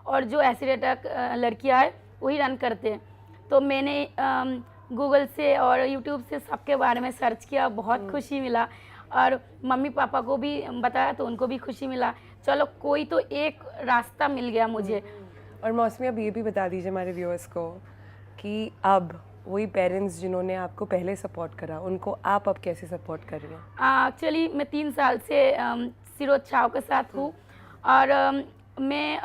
और जो acid attack लड़कियाँ हैं वही रन करते हैं। तो मैंने गूगल से और यूट्यूब से सबके बारे में सर्च किया, बहुत खुशी मिला और मम्मी पापा को भी बताया तो उनको भी खुशी मिला। चलो कोई तो एक रास्ता मिल गया मुझे। और मौसमी, अब ये भी बता दीजिए हमारे व्यूअर्स को कि अब वही पेरेंट्स जिन्होंने आपको पहले सपोर्ट करा, उनको आप अब कैसे सपोर्ट कर रही हैं? एक्चुअली मैं 3 साल से शिरोज छाव के साथ हूँ और मैं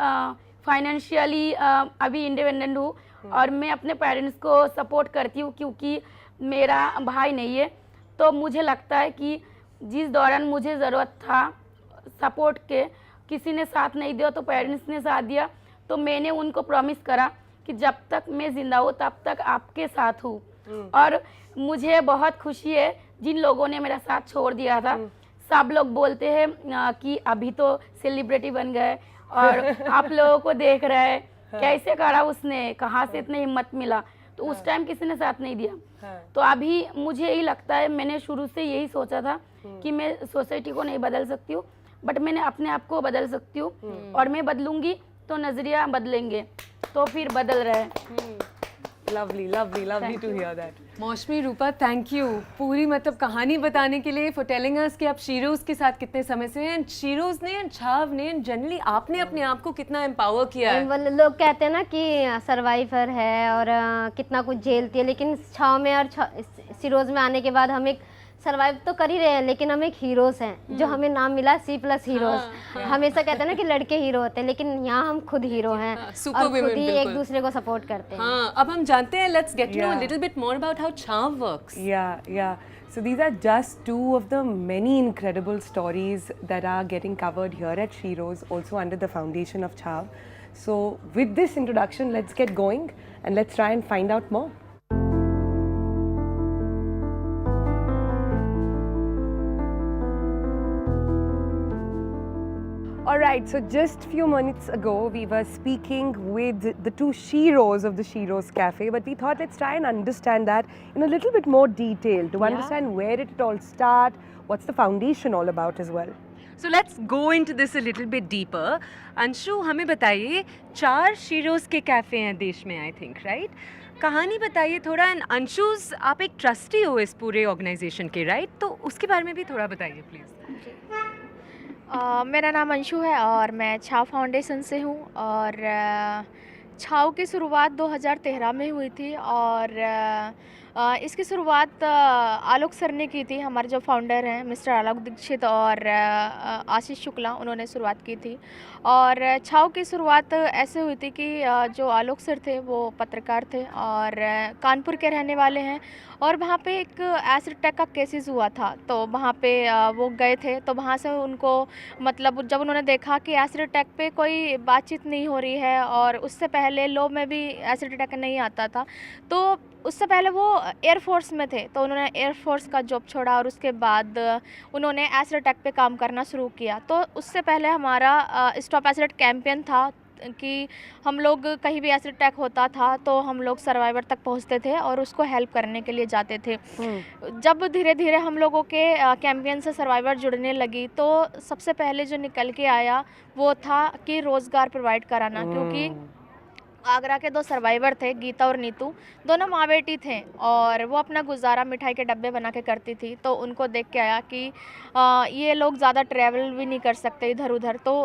फाइनेंशियली अभी इंडिपेंडेंट हूँ और मैं अपने पेरेंट्स को सपोर्ट करती हूँ क्योंकि मेरा भाई नहीं है। तो मुझे लगता है कि जिस दौरान मुझे ज़रूरत था सपोर्ट के, किसी ने साथ नहीं दिया तो पेरेंट्स ने साथ दिया। तो मैंने उनको प्रॉमिस करा कि जब तक मैं ज़िंदा हूँ तब तक आपके साथ हूँ। और मुझे बहुत खुशी है जिन लोगों ने मेरा साथ छोड़ दिया था। सब लोग बोलते हैं कि अभी तो सेलिब्रिटी बन गए और आप लोगों को देख रहे हैं, कैसे करा उसने, कहाँ से इतनी हिम्मत मिला। तो उस टाइम किसी ने साथ नहीं दिया। तो अभी मुझे यही लगता है, मैंने शुरू से यही सोचा था कि मैं सोसाइटी को नहीं बदल सकती हूँ बट मैंने अपने आप को बदल सकती हूँ और मैं बदलूंगी तो नज़रिया बदलेंगे। तो फिर बदल रहे हैं। Lovely lovely lovely to hear that. Mausami, Rupa, thank you पूरी मतलब कहानी बताने के लिए, फॉर टेलिंग अस कि आप शीरोज के साथ कितने समय से हैं, शीरोज ने, छाव ने, जनरली आपने अपने आप को कितना एम्पावर किया है। लोग कहते हैं ना कि सर्वाइवर है और कितना कुछ झेलती है, लेकिन छाव में और शीरोज में आने के बाद हम एक सर्वाइव तो कर ही रहे हैं, लेकिन हम एक हीरोज हैं जो हमें नाम मिला C+ हीरोज। हमेशा कहते हैं ना कि लड़के हीरो होते हैं, लेकिन यहाँ हम खुद हीरो हैं और खुद ही एक दूसरे को सपोर्ट करते हैं। हाँ, अब हम जानते हैं, let's get to know a little bit more about how Chhanv works. Yeah. So these are just two of the many incredible stories that are getting covered here at Sheroes, also under the foundation of Chhanv. So with this introduction, let's get going and let's try and find out more. Alright, so just few minutes ago we were speaking with the two Sheroes of the Sheroes Cafe, but we thought let's try and understand that in a little bit more detail to understand where did it all start, what's the foundation all about as well. So let's go into this a little bit deeper. Anshu, हमें बताइए, 4 Sheroes के cafe हैं देश में, I think, right? कहानी बताइए थोड़ा। And अंशुज, आप एक ट्रस्टी हो इस पूरे ऑर्गेनाइजेशन के, राइट? तो उसके बारे में भी थोड़ा बताइए प्लीज़। मेरा नाम अंशु है और मैं छाव फाउंडेशन से हूँ और छाव की शुरुआत 2013 में हुई थी और इसकी शुरुआत आलोक सर ने की थी। हमारे जो फाउंडर हैं मिस्टर आलोक दीक्षित और आशीष शुक्ला, उन्होंने शुरुआत की थी। और छाव की शुरुआत ऐसे हुई थी कि जो आलोक सर थे वो पत्रकार थे और कानपुर के रहने वाले हैं और वहाँ पे एक एसिड अटैक का केसेस हुआ था। तो वहाँ पे वो गए थे, तो वहाँ से उनको मतलब जब उन्होंने देखा कि एसिड अटैक पे कोई बातचीत नहीं हो रही है और उससे पहले लो में भी एसिड अटैक नहीं आता था, तो उससे पहले वो एयरफोर्स में थे, तो उन्होंने एयरफोर्स का जॉब छोड़ा और उसके बाद उन्होंने एसिड अटैक पे काम करना शुरू किया। तो उससे पहले हमारा स्टॉप एसिड कैंपेन था कि हम लोग कहीं भी एसिड अटैक होता था तो हम लोग सर्वाइवर तक पहुंचते थे और उसको हेल्प करने के लिए जाते थे। जब धीरे धीरे हम लोगों के कैंपेन से सर्वाइवर जुड़ने लगी तो सबसे पहले जो निकल के आया वो था कि रोज़गार प्रोवाइड कराना, क्योंकि आगरा के 2 सर्वाइवर थे, गीता और नीतू, दोनों माँ बेटी थे और वो अपना गुजारा मिठाई के डब्बे बना के करती थी। तो उनको देख के आया कि ये लोग ज़्यादा ट्रैवल भी नहीं कर सकते इधर उधर, तो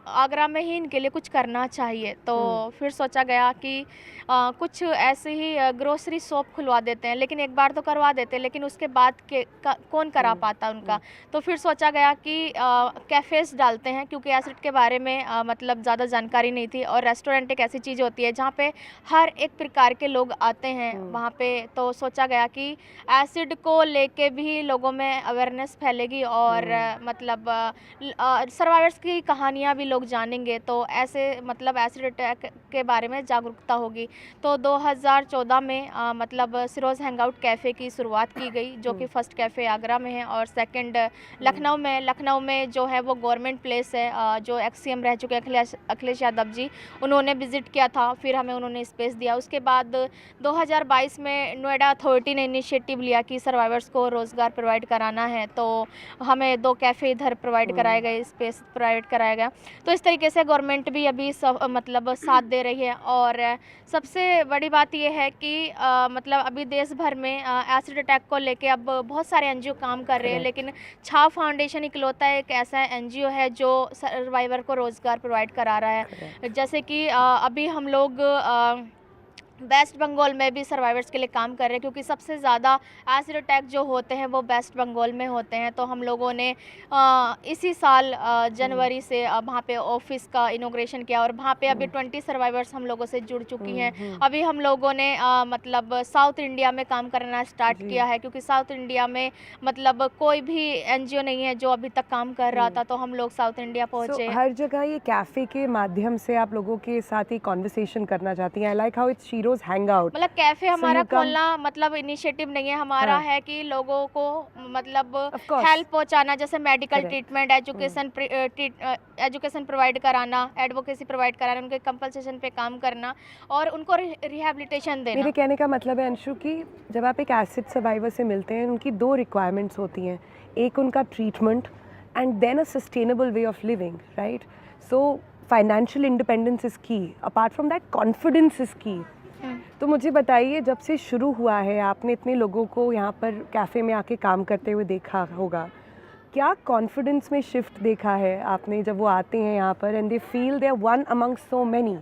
आगरा में ही इनके लिए कुछ करना चाहिए। तो फिर सोचा गया कि कुछ ऐसे ही ग्रोसरी शॉप खुलवा देते हैं, लेकिन एक बार तो करवा देते, लेकिन उसके बाद कौन करा पाता उनका। तो फिर सोचा गया कि कैफ़ेज़ डालते हैं, क्योंकि एसिड के बारे में मतलब ज़्यादा जानकारी नहीं थी और रेस्टोरेंट एक ऐसी चीज़ होती है जहाँ पे हर एक प्रकार के लोग आते हैं वहाँ पे। तो सोचा गया कि एसिड को लेके भी लोगों में अवेयरनेस फैलेगी और मतलब सर्वाइवर्स की कहानियाँ भी लोग जानेंगे, तो ऐसे मतलब एसिड अटैक के बारे में जागरूकता होगी। तो 2014 में मतलब शिरोज हैंगआउट कैफ़े की शुरुआत की गई, जो कि फर्स्ट कैफ़े आगरा में है और सेकंड लखनऊ में जो है वो गवर्नमेंट प्लेस है, जो XCM रह चुके हैं अखिलेश यादव जी, उन्होंने विज़िट किया था फिर हमें उन्होंने स्पेस दिया। उसके बाद 2022 में नोएडा अथॉरिटी ने इनिशिएटिव लिया कि सर्वाइवर्स को रोज़गार प्रोवाइड कराना है, तो हमें 2 कैफ़े इधर प्रोवाइड कराए गए, स्पेस प्रोवाइड कराया गया। तो इस तरीके से गवर्नमेंट भी अभी सब मतलब साथ दे रही है। और सबसे बड़ी बात ये है कि मतलब अभी देश भर में एसिड अटैक को लेके अब बहुत सारे एनजीओ काम कर रहे हैं, लेकिन छाव फाउंडेशन इकलौता एक ऐसा एनजीओ है जो सर्वाइवर को रोज़गार प्रोवाइड करा रहा है। जैसे कि अभी हम लोग वेस्ट बंगाल में भी सर्वाइवर्स के लिए काम कर रहे हैं, क्योंकि सबसे ज़्यादा एसिड अटैक जो होते हैं वो वेस्ट बंगाल में होते हैं। तो हम लोगों ने इसी साल जनवरी से वहाँ पे ऑफिस का इनॉग्रेशन किया, और वहाँ पे अभी 20 सर्वाइवर्स हम लोगों से जुड़ चुकी हैं। अभी हम लोगों ने मतलब साउथ इंडिया में काम करना स्टार्ट किया है, क्योंकि साउथ इंडिया में मतलब कोई भी एनजीओ नहीं है जो अभी तक काम कर रहा था, तो हम लोग साउथ इंडिया पहुँचे। हर जगह ये कैफ़े के माध्यम से आप लोगों के साथ ही कॉन्वर्सेशन करना चाहती हैं। I like how it's Sheroes hang out. मतलब कैफे हमारा खोलना मतलब इनिशिएटिव नहीं है हमारा, है कि लोगों को मतलब हेल्प पहुंचाना, जैसे मेडिकल ट्रीटमेंट, एजुकेशन प्रोवाइड कराना, एडवोकेसी प्रोवाइड कराना, उनके कंपल्सेशन पे काम करना और उनको रिहैबिलिटेशन देना। मेरे कहने का मतलब है अंशु कि जब आप एक एसिड सर्वाइवर से मिलते हैं, उनकी 2 रिक्वायरमेंट्स होती हैं, एक उनका treatment and then a sustainable way of living, right? So financial independence is key, apart from that confidence is key. तो मुझे बताइए, जब से शुरू हुआ है, आपने इतने लोगों को यहाँ पर कैफ़े में आके काम करते हुए देखा होगा, क्या कॉन्फिडेंस में शिफ्ट देखा है आपने जब वो आते हैं यहाँ पर and they feel they are one among so many,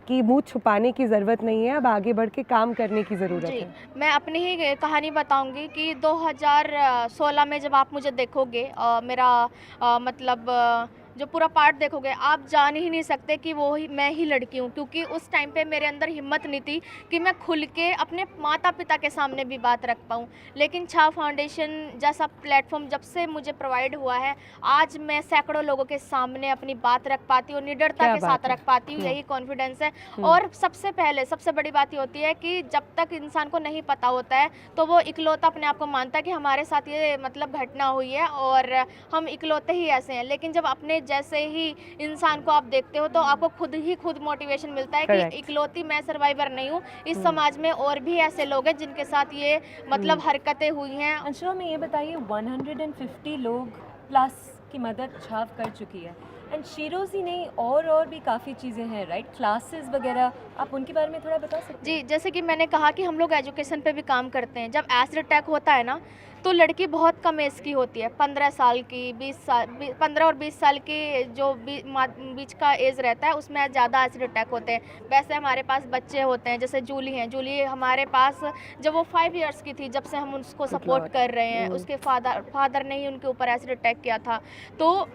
कि मुँह छुपाने की ज़रूरत नहीं है, अब आगे बढ़ के काम करने की ज़रूरत है? मैं अपनी ही कहानी बताऊंगी कि 2016 में जब आप मुझे देखोगे, मेरा मतलब जो पूरा पार्ट देखोगे, आप जान ही नहीं सकते कि वो ही मैं ही लड़की हूँ, क्योंकि उस टाइम पे मेरे अंदर हिम्मत नहीं थी कि मैं खुल के अपने माता पिता के सामने भी बात रख पाऊँ। लेकिन छाव फाउंडेशन जैसा प्लेटफॉर्म जब से मुझे प्रोवाइड हुआ है, आज मैं सैकड़ों लोगों के सामने अपनी बात रख पाती हूँ, निडरता के साथ रख पाती हूँ। यही कॉन्फिडेंस है। और सबसे पहले सबसे बड़ी बात ये होती है कि जब तक इंसान को नहीं पता होता है, तो वो इकलौता अपने आप को मानता है कि हमारे साथ ये मतलब घटना हुई है और हम इकलौते ही ऐसे हैं। लेकिन जब अपने जैसे ही इंसान को आप देखते हो, तो आपको खुद मोटिवेशन मिलता है कि इकलौती मैं सर्वाइवर नहीं हूँ, इस समाज में और भी ऐसे लोग हैं जिनके साथ ये मतलब हरकतें हुई हैं। अंशुल, में ये बताइए, 150 लोग प्लस की मदद छाव कर चुकी है, एंड शीरोज ही नहीं और भी काफ़ी चीज़ें हैं, राइट? क्लासेस वगैरह, आप उनके बारे में थोड़ा बता सकते हैं? जी, जैसे कि मैंने कहा कि हम लोग एजुकेशन पे भी काम करते हैं। जब एसिड अटैक होता है ना, तो लड़की बहुत कम एज की होती है, 15 साल की, 15 और 20 साल की जो बीच का एज रहता है, उसमें ज़्यादा एसिड अटैक होते हैं। वैसे हमारे पास बच्चे होते हैं, जैसे जूली हैं, जूली हमारे पास जब वो 5 इयर्स की थी, जब से हम उसको सपोर्ट कर रहे हैं, उसके फादर ने ही उनके ऊपर एसिड अटैक किया था। तो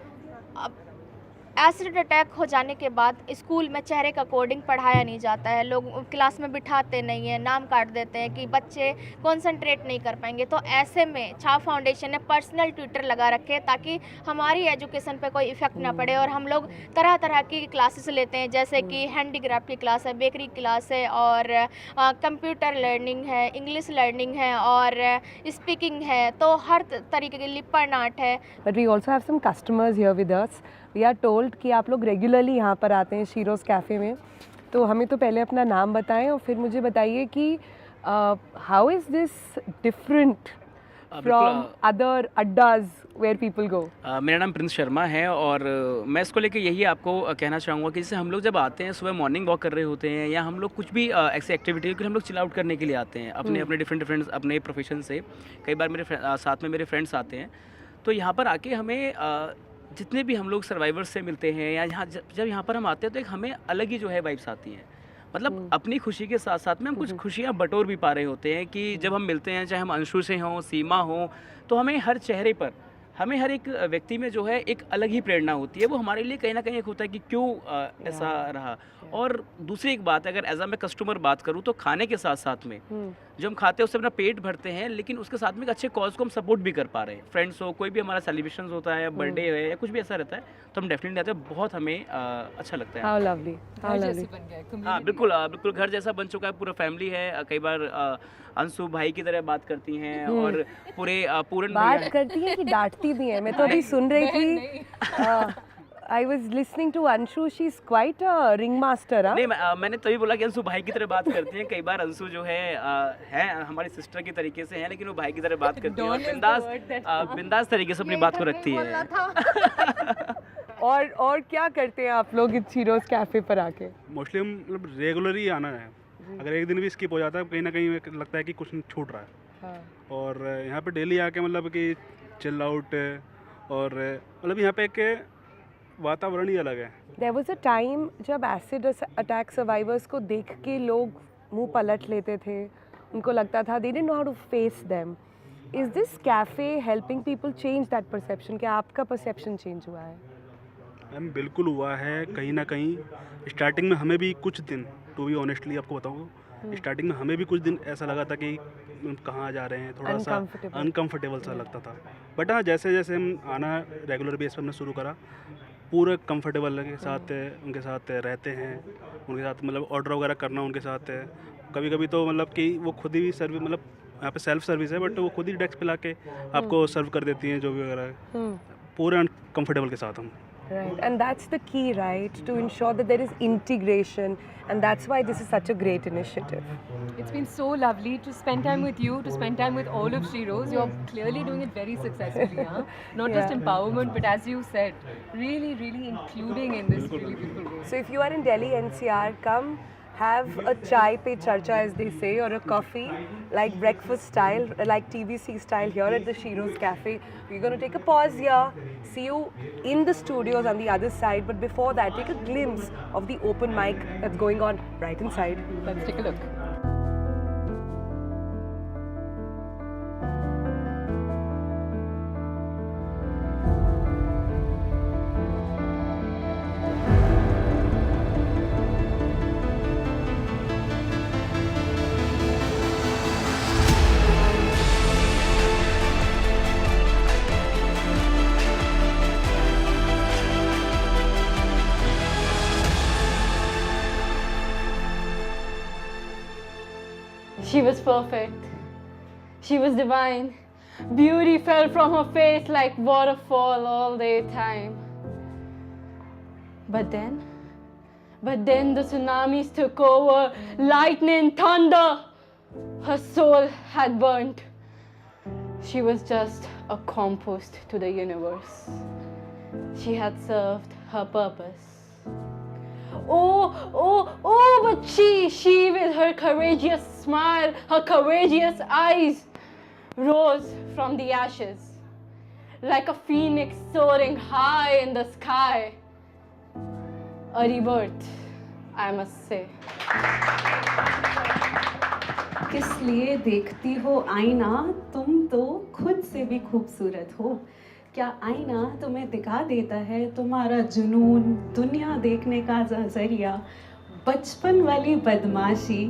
एसिड अटैक हो जाने के बाद स्कूल में चेहरे का कोडिंग पढ़ाया नहीं जाता है, लोग क्लास में बिठाते नहीं हैं, नाम काट देते हैं कि बच्चे कंसंट्रेट नहीं कर पाएंगे। तो ऐसे में छाव फाउंडेशन ने पर्सनल ट्यूटर लगा रखे ताकि हमारी एजुकेशन पे कोई इफेक्ट ना पड़े, और हम लोग तरह तरह की क्लासेस लेते हैं, जैसे कि हैंडीक्राफ्ट की क्लास है, बेकरी क्लास है, और कंप्यूटर लर्निंग है, इंग्लिश लर्निंग है, और स्पीकिंग है, तो हर तरीके की लिपन आर्ट है। But we also have some customers here with us. We are told कि आप लोग रेगुलरली यहाँ पर आते हैं शीरोज़ कैफ़े में, तो हमें तो पहले अपना नाम बताएं और फिर मुझे बताइए कि how is this different from other addas where people go? मेरा नाम प्रिंस शर्मा है, और मैं इसको लेके यही आपको कहना चाहूँगा कि जैसे हम लोग जब आते हैं, सुबह मॉर्निंग वॉक कर रहे होते हैं, या हम लोग कुछ भी ऐसी एक्टिविटी हम लोग चिल आउट करने के लिए आते हैं अपने अपने डिफरेंट अपने प्रोफेशन से। कई बार मेरे साथ में मेरे फ्रेंड्स आते हैं, तो यहाँ पर आके हमें जितने भी हम लोग सर्वाइवर्स से मिलते हैं, या जब यहाँ पर हम आते हैं, तो एक हमें अलग ही जो है वाइब्स आती हैं। मतलब अपनी खुशी के साथ साथ में हम कुछ खुशियाँ बटोर भी पा रहे होते हैं कि जब हम मिलते हैं, चाहे हम अंशु से हों, सीमा हो, तो हमें हर चेहरे पर, हमें हर एक व्यक्ति में जो है एक अलग ही प्रेरणा होती है। वो हमारे लिए कहीं ना कहीं एक होता है कि क्यों ऐसा रहा। और दूसरी एक बात, अगर एज अ मैं कस्टमर बात करूँ, तो खाने के साथ साथ में जो हम खाते हैं उससे अपना पेट भरते हैं, लेकिन उसके साथ में एक अच्छे कॉज को हम सपोर्ट भी कर पा रहे हैं। फ्रेंड्स हो, कोई भी हमारा सेलिब्रेशन होता है, बर्थडे है, या कुछ भी ऐसा रहता है, तो हम डेफिनेटली आते हैं। बहुत हमें अच्छा लगता है। How lovely, how lovely. हाँ, बिल्कुल बिल्कुल घर जैसा बन चुका है, पूरा फैमिली है। कई बार अंशु भाई की तरह बात करती हैं, और पूरे पूर्ण बात करती है कि डांटती भी है? मैं तो अभी सुन रही थी I was listening to Anshu. She's quite a ringmaster, huh? नहीं मैंने तभी बोला कि अंशु भाई की तरह बात करती हैं। कई बार अंशु जो है हमारी सिस्टर की तरीके से है, लेकिन वो भाई की तरह बात करती है और बिंदास तरीके से अपनी बात को रखती है। और क्या करते हैं आप लोग इस शीरोज कैफे पर आके? मोस्टली हम मतलब रेगुलर ही आना है। अगर एक दिन भी स्किप हो जाता है कहीं ना कहीं लगता है कि कुछ छूट रहा है। हाँ. और यहाँ पे डेली आके मतलब कि चिल आउट और मतलब यहाँ पे एक वातावरण ही अलग है। There was a time जब एसिड अटैक सर्वाइवर्स को देख के लोग मुंह पलट लेते थे, उनको लगता था they didn't know how to face them. Is this cafe helping people change that perception? क्या आपका perception change हुआ है? मैम बिल्कुल हुआ है कहीं ना कहीं। स्टार्टिंग में हमें भी कुछ दिन, टू बी ऑनेस्टली आपको बताऊँ, स्टार्टिंग में हमें भी कुछ दिन ऐसा लगा था कि कहाँ जा रहे हैं, थोड़ा सा अनकंफर्टेबल सा लगता था। बट हाँ, जैसे जैसे हम आना रेगुलर बेस पर हमने शुरू करा, पूरे कंफर्टेबल के साथ उनके साथ रहते हैं, उनके साथ मतलब ऑर्डर वगैरह करना उनके साथ है। कभी कभी तो मतलब कि वो खुद ही सर्विस, मतलब यहाँ पे सेल्फ सर्विस है बट वो खुद ही डेस्क पे ला के आपको सर्व कर देती हैं जो भी वगैरह है, पूरे कंफर्टेबल के साथ हम। Right, and that's the key, right? To ensure that there is integration, and that's why this is such a great initiative. It's been so lovely to spend time with you, to spend time with all of Sheroes. You're clearly doing it very successfully, huh? Not just empowerment, but as you said, really, really including in this really beautiful way. So if you are in Delhi NCR, come have a chai pe charcha, as they say, or a coffee, like breakfast style, like TVC style here at the Sheroes Cafe. We're going to take a pause here, see you in the studios on the other side, but before that, take a glimpse of the open mic that's going on right inside. Let's take a look. She was perfect. She was divine. Beauty fell from her face like waterfall all the time. But then the tsunamis took over, lightning, thunder. Her soul had burnt. She was just a compost to the universe. She had served her purpose. Oh, but she with her courageous smile, her courageous eyes, rose from the ashes like a phoenix soaring high in the sky. A rebirth, I must say. किस लिए देखती हो आईना, तुम तो खुद से भी खूबसूरत हो। क्या आईना तुम्हें दिखा देता है तुम्हारा जुनून, दुनिया देखने का नजरिया, बचपन वाली बदमाशी,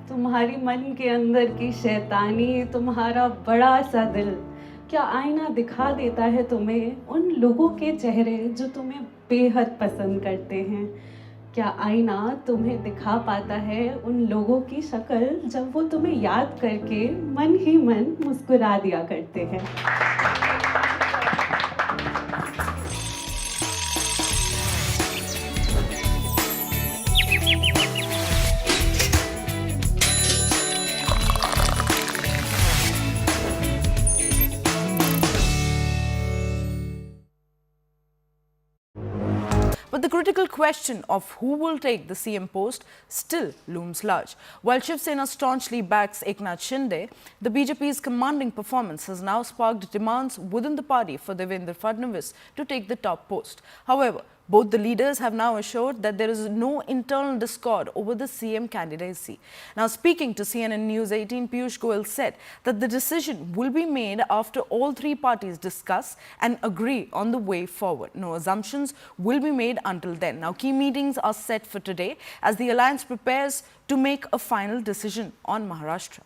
तुम्हारी मन के अंदर की शैतानी, तुम्हारा बड़ा सा दिल। क्या आईना दिखा देता है तुम्हें उन लोगों के चेहरे जो तुम्हें बेहद पसंद करते हैं। क्या आईना तुम्हें दिखा पाता है उन लोगों की शक्ल जब वो तुम्हें याद करके मन ही मन मुस्कुरा दिया करते हैं। But the critical question of who will take the CM post still looms large. While Shiv Sena staunchly backs Eknath Shinde, the BJP's commanding performance has now sparked demands within the party for Devendra Fadnavis to take the top post. However, both the leaders have now assured that there is no internal discord over the CM candidacy. Now, speaking to CNN News 18, Piyush Goyal said that the decision will be made after all three parties discuss and agree on the way forward. No assumptions will be made until then. Now, key meetings are set for today as the alliance prepares to make a final decision on Maharashtra.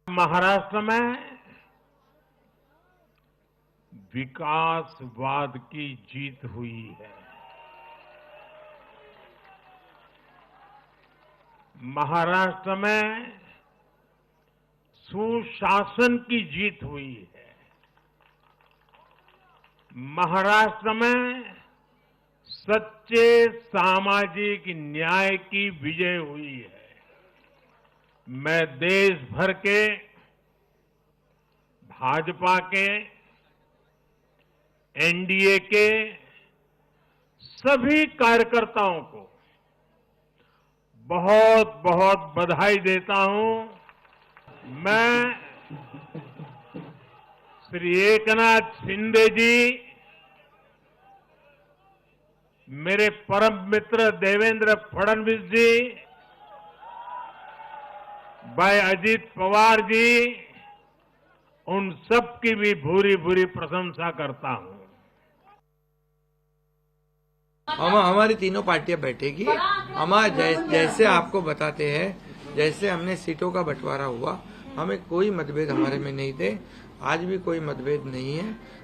Maharashtra में विकासवाद की जीत हुई है। महाराष्ट्र में सुशासन की जीत हुई है। महाराष्ट्र में सच्चे सामाजिक न्याय की विजय हुई है। मैं देश भर के भाजपा के, एनडीए के सभी कार्यकर्ताओं को बहुत बहुत बधाई देता हूं। मैं श्री एकनाथ शिंदे जी, मेरे परम मित्र देवेंद्र फडणवीस जी, भाई अजित पवार जी, उन सब की भी भूरी भूरी प्रशंसा करता हूं। हमारी तीनों पार्टियां बैठेगी। जैसे आपको बताते हैं, जैसे हमने सीटों का बंटवारा हुआ, हमें कोई मतभेद हमारे में नहीं थे, आज भी कोई मतभेद नहीं है।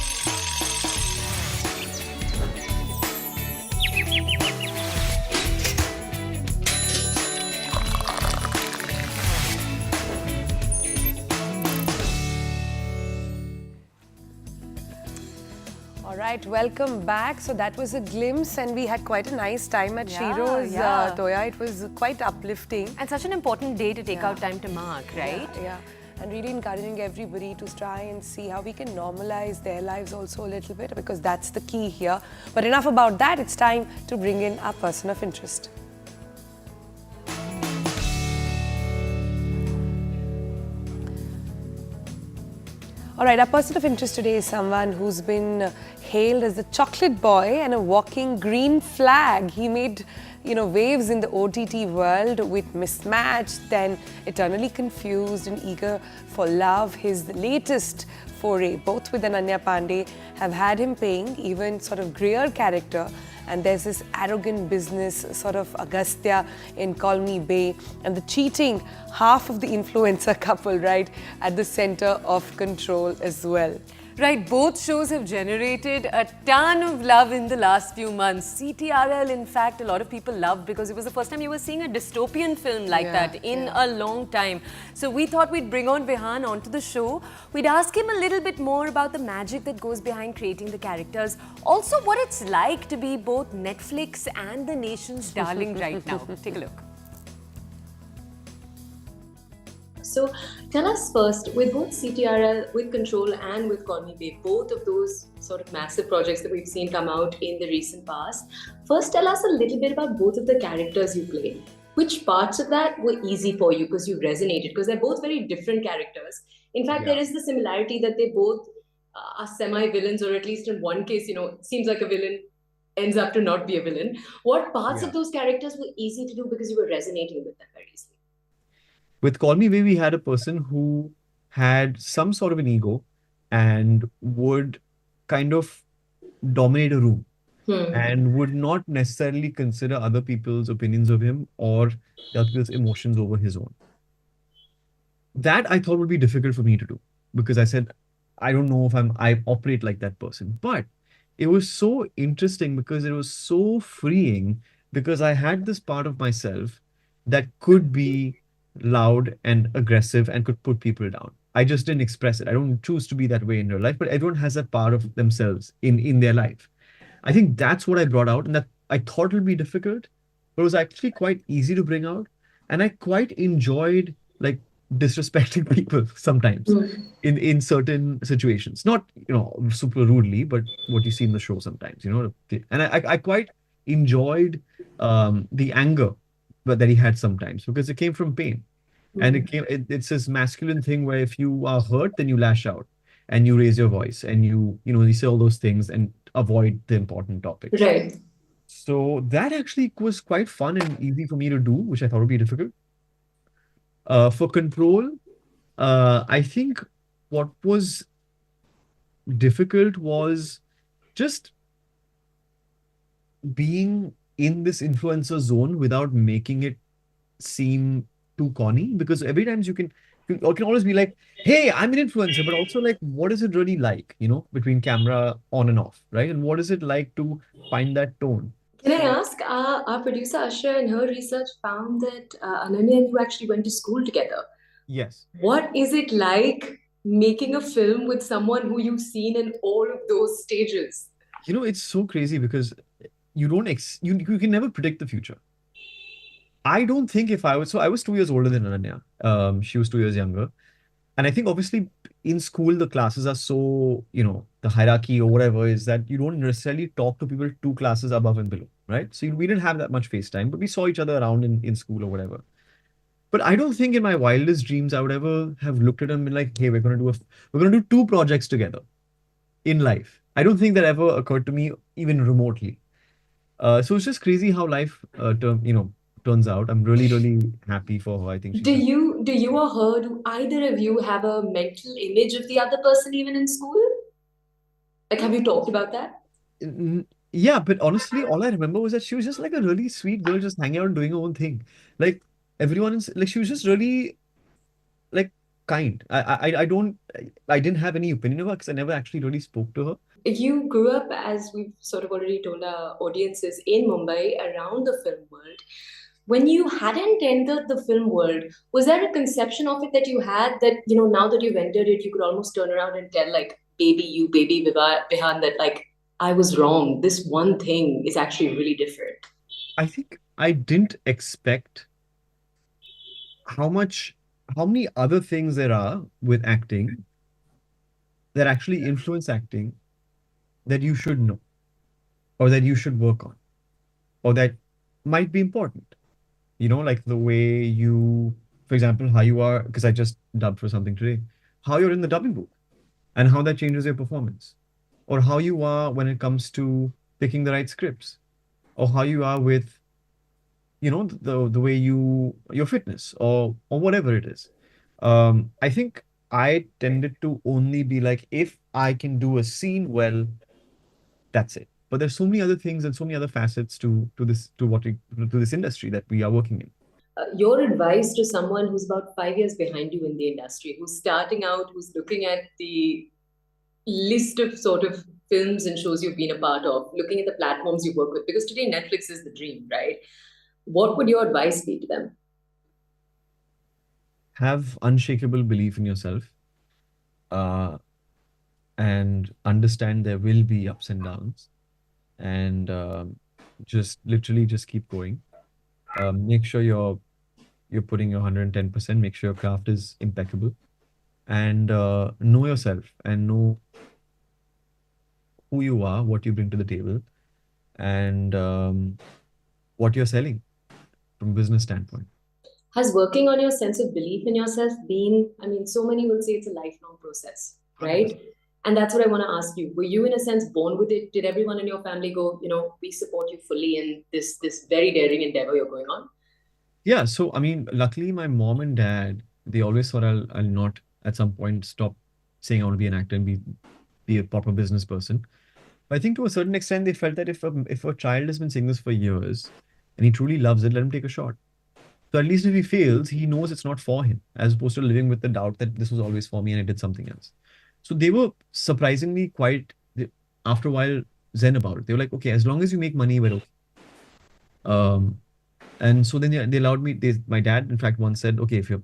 Right, welcome back. So that was a glimpse, and we had quite a nice time at Sheroes, Toya. It was quite uplifting. And such an important day to take out time to mark, right? Yeah. And really encouraging everybody to try and see how we can normalize their lives also a little bit, because that's the key here. But enough about that, it's time to bring in our person of interest. All right, our person of interest today is someone who's been hailed as the chocolate boy and a walking green flag. He made, waves in the OTT world with Mismatched, then Eternally Confused and Eager for Love. His latest foray, both with Ananya Pandey, have had him playing even sort of grayer character. And there's this arrogant business sort of Agastya in Call Me Bay, and the cheating half of the influencer couple, right, at the center of control as well. Right, both shows have generated a ton of love in the last few months. CTRL, in fact, a lot of people loved because it was the first time you were seeing a dystopian film like that in a long time. So we thought we'd bring on Vihaan onto the show. We'd ask him a little bit more about the magic that goes behind creating the characters. Also, what it's like to be both Netflix and the nation's darling right now. Take a look. So tell us first, with both CTRL, with Control and with Call Me Babe, both of those sort of massive projects that we've seen come out in the recent past, first tell us a little bit about both of the characters you played. Which parts of that were easy for you because you resonated? Because they're both very different characters. In fact, there is the similarity that they both are semi-villains, or at least in one case, seems like a villain, ends up to not be a villain. What parts of those characters were easy to do because you were resonating with them very easily? With Call Me Babe, we had a person who had some sort of an ego and would kind of dominate a room and would not necessarily consider other people's opinions of him or other people's emotions over his own. That I thought would be difficult for me to do, because I said, I don't know if I operate like that person. But it was so interesting because it was so freeing, because I had this part of myself that could be loud and aggressive and could put people down. I just didn't express it. I don't choose to be that way in real life, but everyone has that part of themselves in their life. I think that's what I brought out, and that I thought it would be difficult, but it was actually quite easy to bring out. And I quite enjoyed like disrespecting people sometimes in certain situations. Not, super rudely, but what you see in the show sometimes, And I quite enjoyed the anger that he had sometimes, because it came from pain. And it's this masculine thing where if you are hurt, then you lash out and you raise your voice and you say all those things and avoid the important topics. Right. So that actually was quite fun and easy for me to do, which I thought would be difficult. For Control, I think what was difficult was just being in this influencer zone without making it seem too corny, because every time you can always be like, hey, I'm an influencer, but also like, what is it really like, between camera on and off, right? And what is it like to find that tone? Can I ask, our producer Ashra in her research found that Ananya and you actually went to school together. Yes. What is it like making a film with someone who you've seen in all of those stages? You know, it's so crazy because you don't you can never predict the future. I don't think if I was, so I was 2 years older than Ananya. She was 2 years younger. And I think obviously in school, the classes are so, you know, the hierarchy or whatever is that you don't necessarily talk to people 2 classes above and below, right? So we didn't have that much FaceTime, but we saw each other around in school or whatever. But I don't think in my wildest dreams I would ever have looked at him and been like, hey, we're gonna do 2 projects together in life. I don't think that ever occurred to me even remotely. So it's just crazy how life turns out. I'm really, really happy for her. I think Do you or her, do either of you have a mental image of the other person even in school? Like, have you talked about that? Yeah, but honestly, all I remember was that she was just like a really sweet girl, just hanging out and doing her own thing. Like everyone is like, she was just really like kind. I didn't have any opinion of her because I never actually really spoke to her. You grew up, as we've sort of already told our audiences, in Mumbai, around the film world. When you hadn't entered the film world, was there a conception of it that you had that, you know, now that you've entered it, you could almost turn around and tell, like, baby Vihaan, that, like, I was wrong. This one thing is actually really different. I think I didn't expect how many other things there are with acting that actually influence acting that you should know or that you should work on or that might be important. You know, like the way you, for example, how you are, because I just dubbed for something today, how you're in the dubbing booth and how that changes your performance, or how you are when it comes to picking the right scripts, or how you are with, you know, the way your fitness or whatever it is. I think I tended to only be like, if I can do a scene well, that's it. But there's so many other things and so many other facets to this industry that we are working in. Your advice to someone who's about 5 years behind you in the industry, who's starting out, who's looking at the list of sort of films and shows you've been a part of, looking at the platforms you work with, because today Netflix is the dream, right? What would your advice be to them? Have unshakable belief in yourself, and understand there will be ups and downs, and just literally just keep going. Make sure you're putting your 110%. Make sure your craft is impeccable, and know yourself and know who you are, what you bring to the table, and what you're selling from a business standpoint. Has working on your sense of belief in yourself been, I mean, so many will say it's a lifelong process, right? 100%. And that's what I want to ask you. Were you, in a sense, born with it? Did everyone in your family go, you know, we support you fully in this very daring endeavor you're going on? Yeah, so I mean, luckily my mom and dad, they always thought I'll not at some point stop saying I want to be an actor and be a proper business person. But I think to a certain extent, they felt that if a child has been saying this for years and he truly loves it, let him take a shot. So at least if he fails, he knows it's not for him, as opposed to living with the doubt that this was always for me and I did something else. So they were surprisingly after a while, zen about it. They were like, okay, as long as you make money, we're okay. And so then they allowed me, my dad, in fact, once said, okay, if you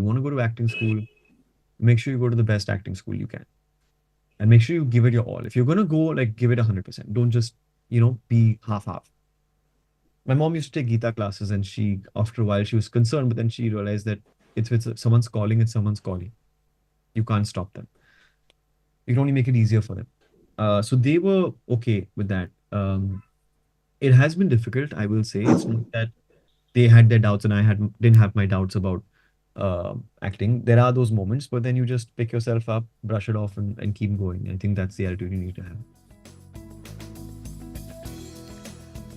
want to go to acting school, make sure you go to the best acting school you can. And make sure you give it your all. If you're going to go, like, give it 100%. Don't just, be half-half. My mom used to take Gita classes, and after a while, she was concerned, but then she realized that it's someone's calling, it's someone's calling. You can't stop them. You can only make it easier for them. So they were okay with that. It has been difficult, I will say. It's not that they had their doubts and I didn't have my doubts about acting. There are those moments, but then you just pick yourself up, brush it off, and keep going. I think that's the attitude you need to have.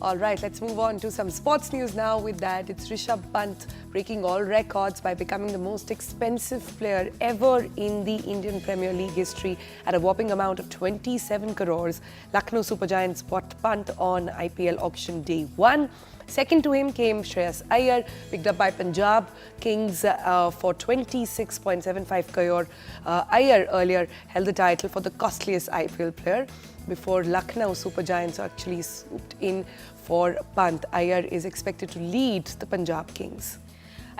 All right, let's move on to some sports news now. With that, it's Rishabh Pant breaking all records by becoming the most expensive player ever in the Indian Premier League history at a whopping amount of 27 crores. Lucknow Super Giants bought Pant on IPL auction day 1. Second to him came Shreyas Iyer, picked up by Punjab Kings for 26.75 crore. Iyer earlier held the title for the costliest IPL player before Lucknow Super Giants actually swooped in for Pant. Iyer is expected to lead the Punjab Kings.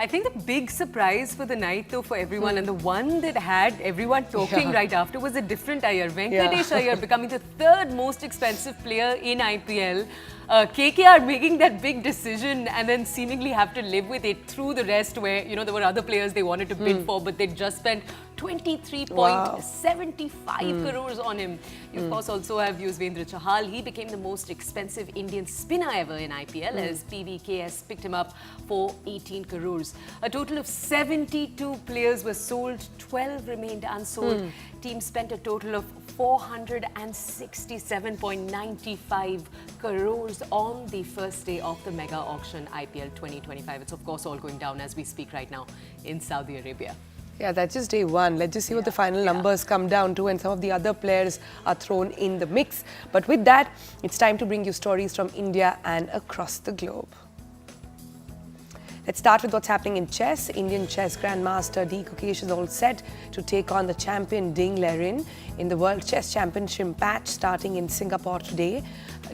I think the big surprise for the night, though, for everyone, and the one that had everyone talking right after, was a different Iyer. Venkatesh Iyer becoming the third most expensive player in IPL. KKR making that big decision and then seemingly have to live with it through the rest, where, you know, there were other players they wanted to bid for, but they just spent 23.75 crores on him. You, of course, also have Yuzvendra Chahal. He became the most expensive Indian spinner ever in IPL as PVKS picked him up for 18 crores. A total of 72 players were sold, 12 remained unsold. Teams spent a total of 467.95 crores on the first day of the mega auction IPL 2025. It's of course all going down as we speak right now in Saudi Arabia. Yeah, that's just day one. Let's just see what the final numbers come down to, and some of the other players are thrown in the mix. But with that, it's time to bring you stories from India and across the globe. Let's start with what's happening in chess. Indian chess grandmaster D. Gukesh is all set to take on the champion Ding Liren in the World Chess Championship match starting in Singapore today.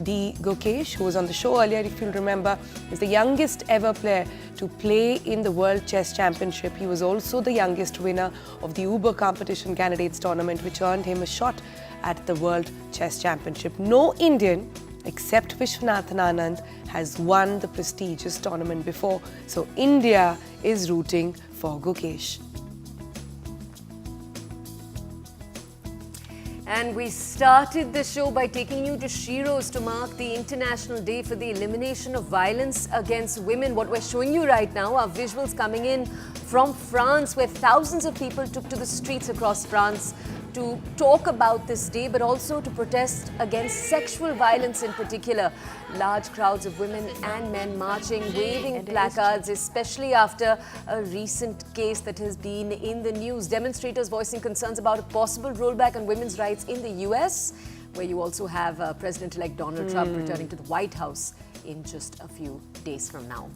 D. Gukesh, who was on the show earlier, if you'll remember, is the youngest ever player to play in the World Chess Championship. He was also the youngest winner of the Uber Competition Candidates Tournament, which earned him a shot at the World Chess Championship. No Indian except Vishwanathan Anand has won the prestigious tournament before. So India is rooting for Gukesh. And we started the show by taking you to Sheroes to mark the International Day for the Elimination of Violence Against Women. What we're showing you right now are visuals coming in from France, where thousands of people took to the streets across France to talk about this day, but also to protest against sexual violence in particular. Large crowds of women and men marching, waving placards, especially after a recent case that has been in the news. Demonstrators voicing concerns about a possible rollback on women's rights in the US, where you also have President-elect Donald Trump returning to the White House in just a few days from now.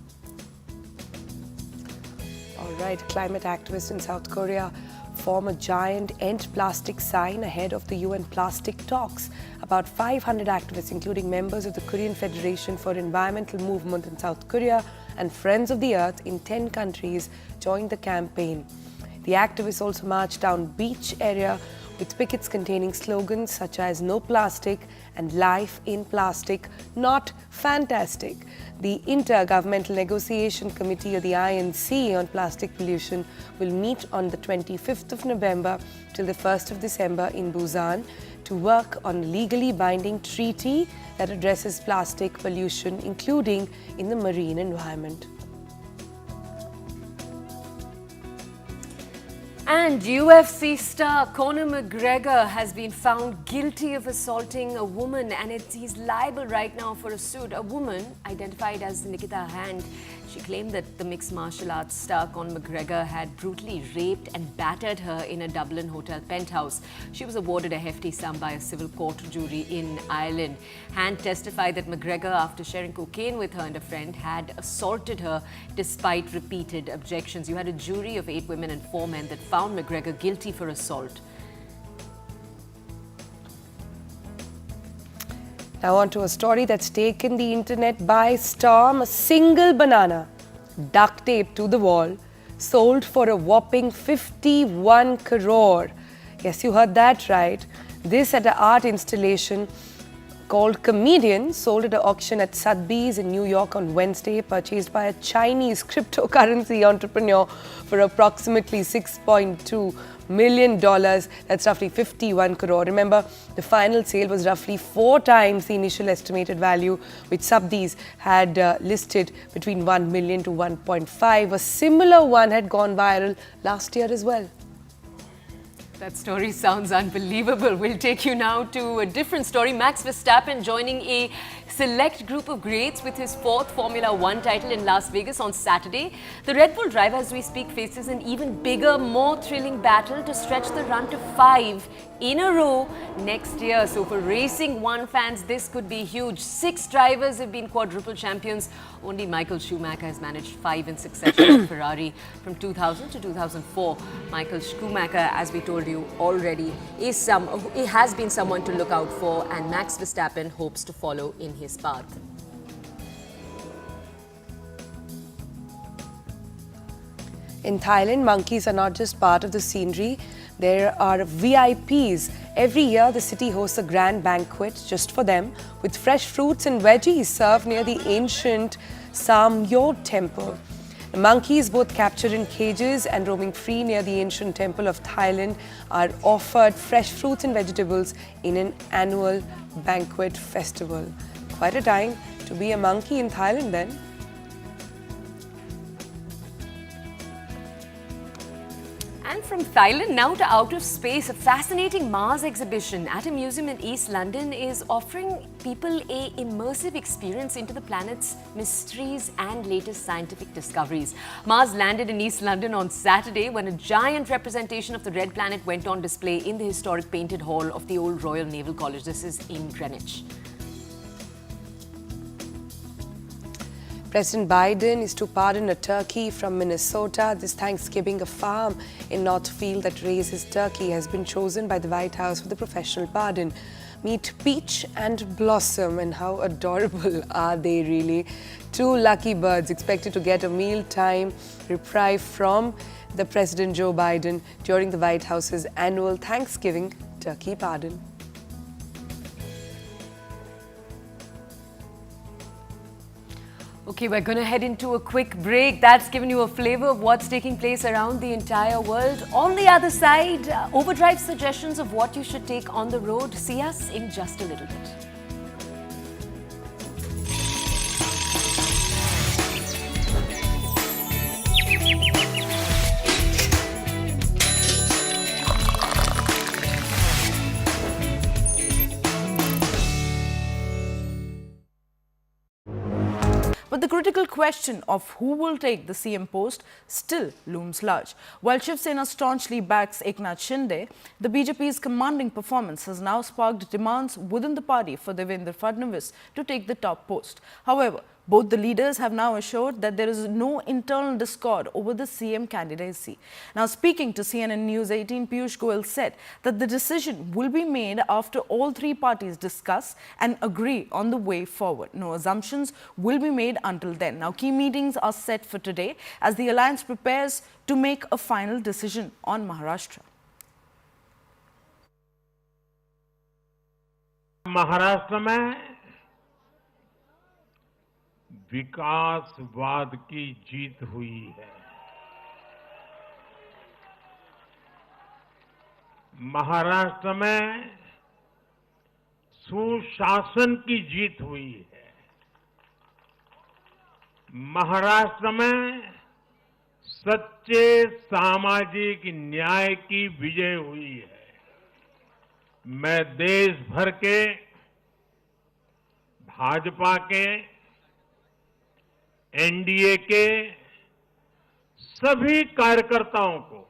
All right, climate activists in South Korea form a giant End Plastic sign ahead of the UN plastic talks. About 500 activists, including members of the Korean Federation for Environmental Movement in South Korea and Friends of the Earth in 10 countries, joined the campaign. The activists also marched down beach area with pickets containing slogans such as "No Plastic" and "Life in Plastic, Not Fantastic." The Intergovernmental Negotiation Committee, or the INC, on plastic pollution will meet on the 25th of November till the 1st of December in Busan to work on a legally binding treaty that addresses plastic pollution, including in the marine environment. And UFC star Conor McGregor has been found guilty of assaulting a woman, and he's liable right now for a suit. A woman identified as Nikita Hand. She claimed that the mixed martial arts star Conor McGregor had brutally raped and battered her in a Dublin hotel penthouse. She was awarded a hefty sum by a civil court jury in Ireland. Hand testified that McGregor, after sharing cocaine with her and a friend, had assaulted her despite repeated objections. You had a jury of 8 women and 4 men that found McGregor guilty for assault. Now on to a story that's taken the internet by storm. A single banana, duct taped to the wall, sold for a whopping 51 crore. Yes, you heard that right. This at an art installation called Comedian, sold at an auction at Sotheby's in New York on Wednesday, purchased by a Chinese cryptocurrency entrepreneur for approximately $6.2 million. That's roughly 51 crore. Remember, the final sale was roughly 4 times the initial estimated value, which Sotheby's had listed between 1 million to 1.5. A similar one had gone viral last year as well. That story sounds unbelievable. We'll take you now to a different story. Max Verstappen joining a select group of greats with his 4th Formula 1 title in Las Vegas on Saturday. The Red Bull driver, as we speak, faces an even bigger, more thrilling battle to stretch the run to 5 in a row next year. So for Racing 1 fans, this could be huge. 6 drivers have been quadruple champions. Only Michael Schumacher has managed 5 in succession at Ferrari from 2000 to 2004. Michael Schumacher, as we told you already, has been someone to look out for, and Max Verstappen hopes to follow in his path. In Thailand, monkeys are not just part of the scenery, there are VIPs. Every year, the city hosts a grand banquet just for them, with fresh fruits and veggies served near the ancient Samyo temple. The monkeys, both captured in cages and roaming free near the ancient temple of Thailand, are offered fresh fruits and vegetables in an annual banquet festival. Quite a time to be a monkey in Thailand then. And from Thailand now to outer space, a fascinating Mars exhibition at a museum in East London is offering people a immersive experience into the planet's mysteries and latest scientific discoveries. Mars landed in East London on Saturday when a giant representation of the red planet went on display in the historic painted hall of the old Royal Naval College. This is in Greenwich. President Biden is to pardon a turkey from Minnesota. This Thanksgiving, a farm in Northfield that raises turkey has been chosen by the White House for the professional pardon. Meet Peach and Blossom, and how adorable are they really? Two lucky birds expected to get a mealtime reprieve from the President Joe Biden during the White House's annual Thanksgiving turkey pardon. Okay, we're going to head into a quick break. That's given you a flavor of what's taking place around the entire world. On the other side, overdrive suggestions of what you should take on the road. See us in just a little bit. But the critical question of who will take the CM post still looms large. While Shiv Sena staunchly backs Eknath Shinde, the BJP's commanding performance has now sparked demands within the party for Devendra Fadnavis to take the top post. However, both the leaders have now assured that there is no internal discord over the CM candidacy. Now, speaking to CNN News 18, Piyush Goyal said that the decision will be made after all three parties discuss and agree on the way forward. No assumptions will be made until then. Now, key meetings are set for today as the alliance prepares to make a final decision on Maharashtra. Maharashtra में विकासवाद की जीत हुई है। महाराष्ट्र में सुशासन की जीत हुई है। महाराष्ट्र में सच्चे सामाजिक न्याय की विजय हुई है। मैं देश भर के भाजपा के एनडीए के सभी कार्यकर्ताओं को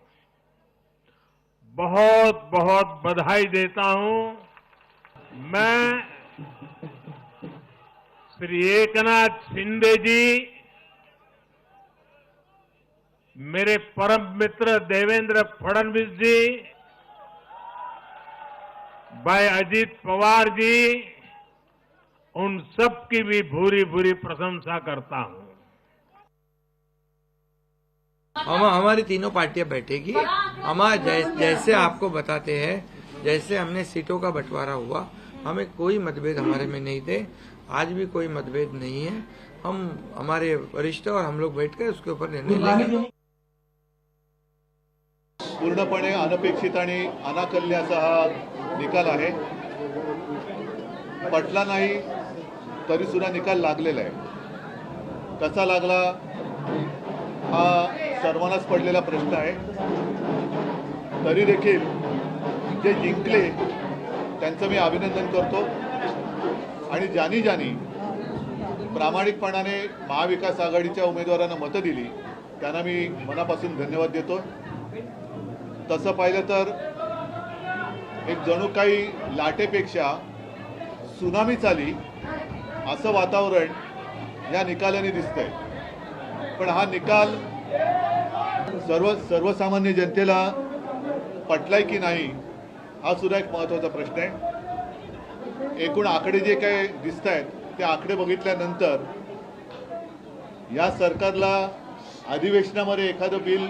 बहुत बहुत बधाई देता हूं। मैं श्री एकनाथ शिंदे जी, मेरे परम मित्र देवेंद्र फडणवीस जी, भाई अजित पवार जी, उन सब की भी भूरी भूरी प्रशंसा करता हूं। हमारी तीनों पार्टियां बैठेगी। हमारा जैसे आपको बताते हैं, जैसे हमने सीटों का बंटवारा हुआ, हमें कोई मतभेद हमारे में नहीं थे, आज भी कोई मतभेद नहीं है। हम हमारे वरिष्ठ और हम लोग बैठकर उसके ऊपर निर्णय लेंगे। पूर्णपणे अनपेक्षित आणि अनाकलनीय हा निकाल आहे। पटला नाही तरी सुद्धा निकाल लागलेला आहे। कसा लागला हा सर्वांनाच पडलेला प्रश्न आहे। तरी देखील जे जिंकले त्यांचं मी अभिनंदन करतो आणि ज्यांनी प्रामाणिकपणाने महाविकास आघाडीच्या उमेदवारांना मतं दिली त्यांना मी मनापासून धन्यवाद देतो। तसं पाहिलं तर एक जणू काही लाटेपेक्षा सुनामीच आली असं वातावरण या निकालाने दिसतंय। पण हा निकाल सर्वसामान्य जनतेला पटलाय की नाही हा सुद्धा एक महत्त्वाचा प्रश्न आहे। एकूण आकडे जे काही दिसत आहेत ते आकडे बघितल्यानंतर या सरकारला अधिवेशनामध्ये एखादं बिल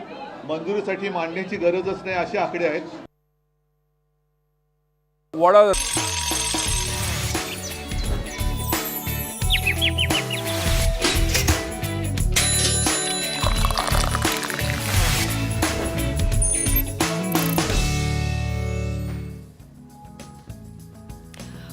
मंजुरीसाठी मांडण्याची गरजच नाही असे आकडे आहेत. What are the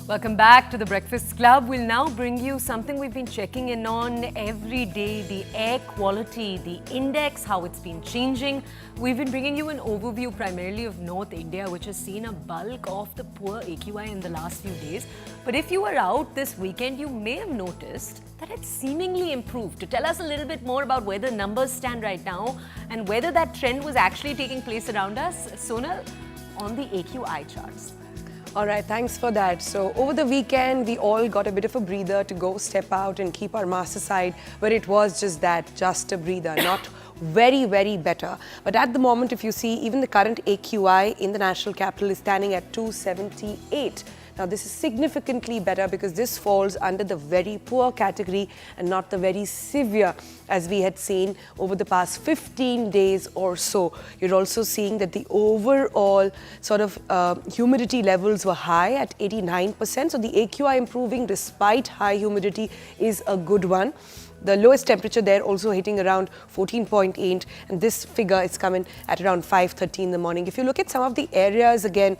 Welcome back to the Breakfast Club. We'll now bring you something we've been checking in on every day, the air quality, the index, how it's been changing. We've been bringing you an overview primarily of North India, which has seen a bulk of the poor AQI in the last few days. But if you were out this weekend, you may have noticed that it's seemingly improved. To tell us a little bit more about where the numbers stand right now and whether that trend was actually taking place around us, Sonal, on the AQI charts. All right, thanks for that. So over the weekend, we all got a bit of a breather to go step out and keep our masks aside, but it was just that, just a breather, not very, very better. But at the moment, if you see, even the current AQI in the national capital is standing at 278. Now, this is significantly better because this falls under the very poor category and not the very severe as we had seen over the past 15 days or so. You're also seeing that the overall sort of humidity levels were high at 89%. So the AQI improving despite high humidity is a good one. The lowest temperature there also hitting around 14.8, and this figure is coming at around 5:30 in the morning. If you look at some of the areas again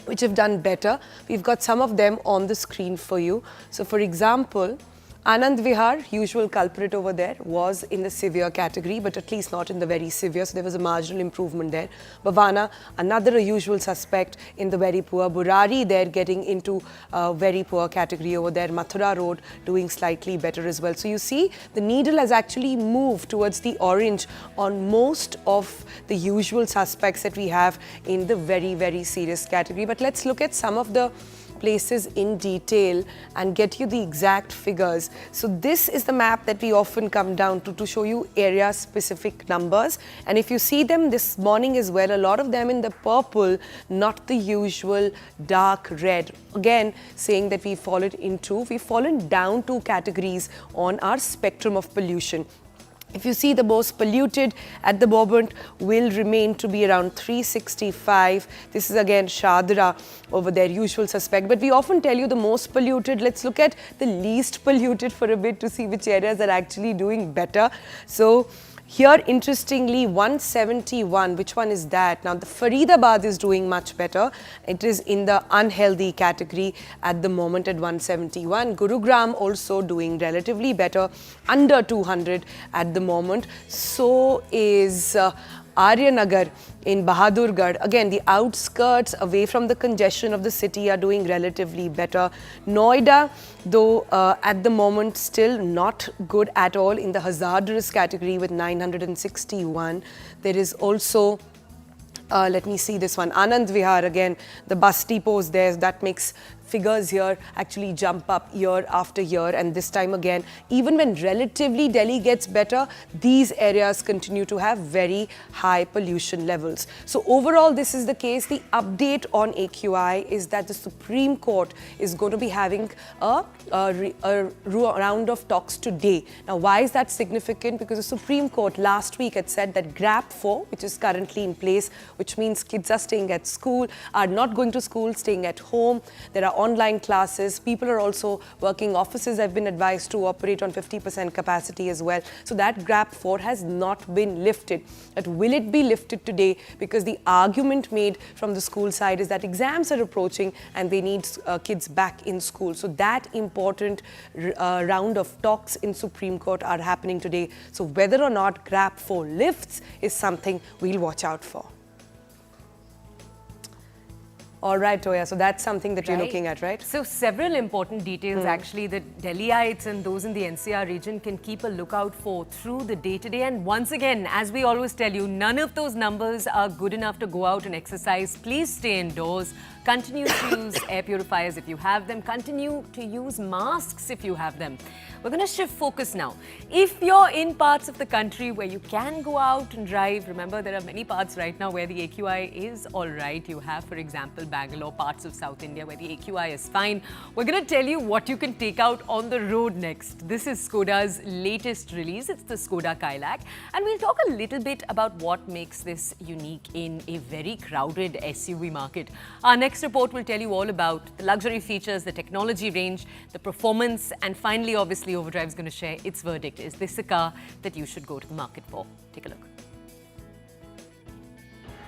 which have done better, we've got some of them on the screen for you. So for example, Anand Vihar, usual culprit over there, was in the severe category, but at least not in the very severe, so there was a marginal improvement there. Bhavana, another usual suspect in the very poor. Burari there getting into very poor category over there. Mathura Road doing slightly better as well. So you see, the needle has actually moved towards the orange on most of the usual suspects that we have in the very, very serious category. But let's look at some of the places in detail and get you the exact figures. So this is the map that we often come down to show you area specific numbers, and if you see them this morning as well, a lot of them in the purple, not the usual dark red, again saying that we've fallen down 2 categories on our spectrum of pollution. If you see, the most polluted at the moment will remain to be around 365. This is again Shadra over there, usual suspect. But we often tell you the most polluted. Let's look at the least polluted for a bit to see which areas are actually doing better. So here, interestingly, 171, which one is that? Now, the Faridabad is doing much better. It is in the unhealthy category at the moment at 171. Gurugram also doing relatively better, under 200 at the moment. So is Aryanagar in Bahadurgarh. Again, the outskirts away from the congestion of the city are doing relatively better. Noida, though at the moment still not good at all in the hazardous category with 961. There is also let me see this one, Anand Vihar again, the bus depots there, that makes figures here actually jump up year after year, and this time again, even when relatively Delhi gets better, these areas continue to have very high pollution levels. So overall, this is the case. The update on AQI is that the Supreme Court is going to be having a round of talks today. Now, why is that significant? Because the Supreme Court last week had said that GRAP 4, which is currently in place, which means kids are staying at school, are not going to school, staying at home. There are online classes. People are also working. Offices have been advised to operate on 50% capacity as well. So that GRAP 4 has not been lifted. But will it be lifted today? Because the argument made from the school side is that exams are approaching and they need kids back in school. So that important round of talks in Supreme Court are happening today. So whether or not GRAP 4 lifts is something we'll watch out for. All right, Toya, so that's something that you're looking at, right? So several important details actually that Delhiites and those in the NCR region can keep a lookout for through the day today. And once again, as we always tell you, none of those numbers are good enough to go out and exercise. Please stay indoors. Continue to use air purifiers if you have them. Continue to use masks if you have them. We're going to shift focus now. If you're in parts of the country where you can go out and drive, remember there are many parts right now where the AQI is all right. You have, for example, Bangalore, parts of South India where the AQI is fine. We're going to tell you what you can take out on the road next. This is Skoda's latest release. It's the Skoda Kylaq. And we'll talk a little bit about what makes this unique in a very crowded SUV market. Our next report will tell you all about the luxury features, the technology range, the performance, and finally, obviously, Overdrive is going to share its verdict. Is this a car that you should go to the market for? Take a look.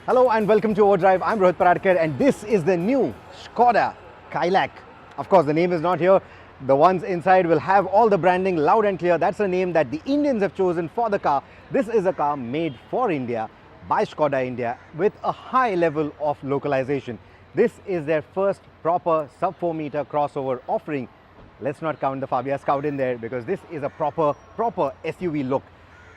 Hello and welcome to Overdrive. I'm Rohit Paradkar and this is the new Skoda Kylaq. Of course, the name is not here. The ones inside will have all the branding loud and clear. That's the name that the Indians have chosen for the car. This is a car made for India by Skoda India with a high level of localization. This is their first proper sub 4 meter crossover offering. Let's not count the Fabia Scout in there because this is a proper SUV look.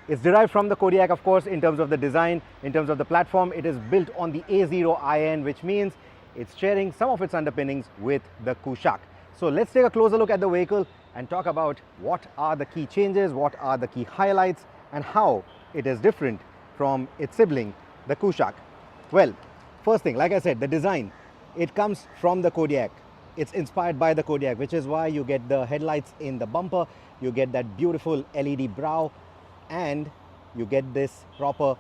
It's derived from the Kodiaq, of course, in terms of the design, in terms of the platform. It is built on the A0iN, which means it's sharing some of its underpinnings with the Kylaq. So let's take a closer look at the vehicle and talk about what are the key changes, what are the key highlights, and how it is different from its sibling, the Kylaq. Well, first thing, like I said, the design, it comes from the Kodiaq. It's inspired by the Kodiaq, which is why you get the headlights in the bumper, you get that beautiful LED brow, and you get this proper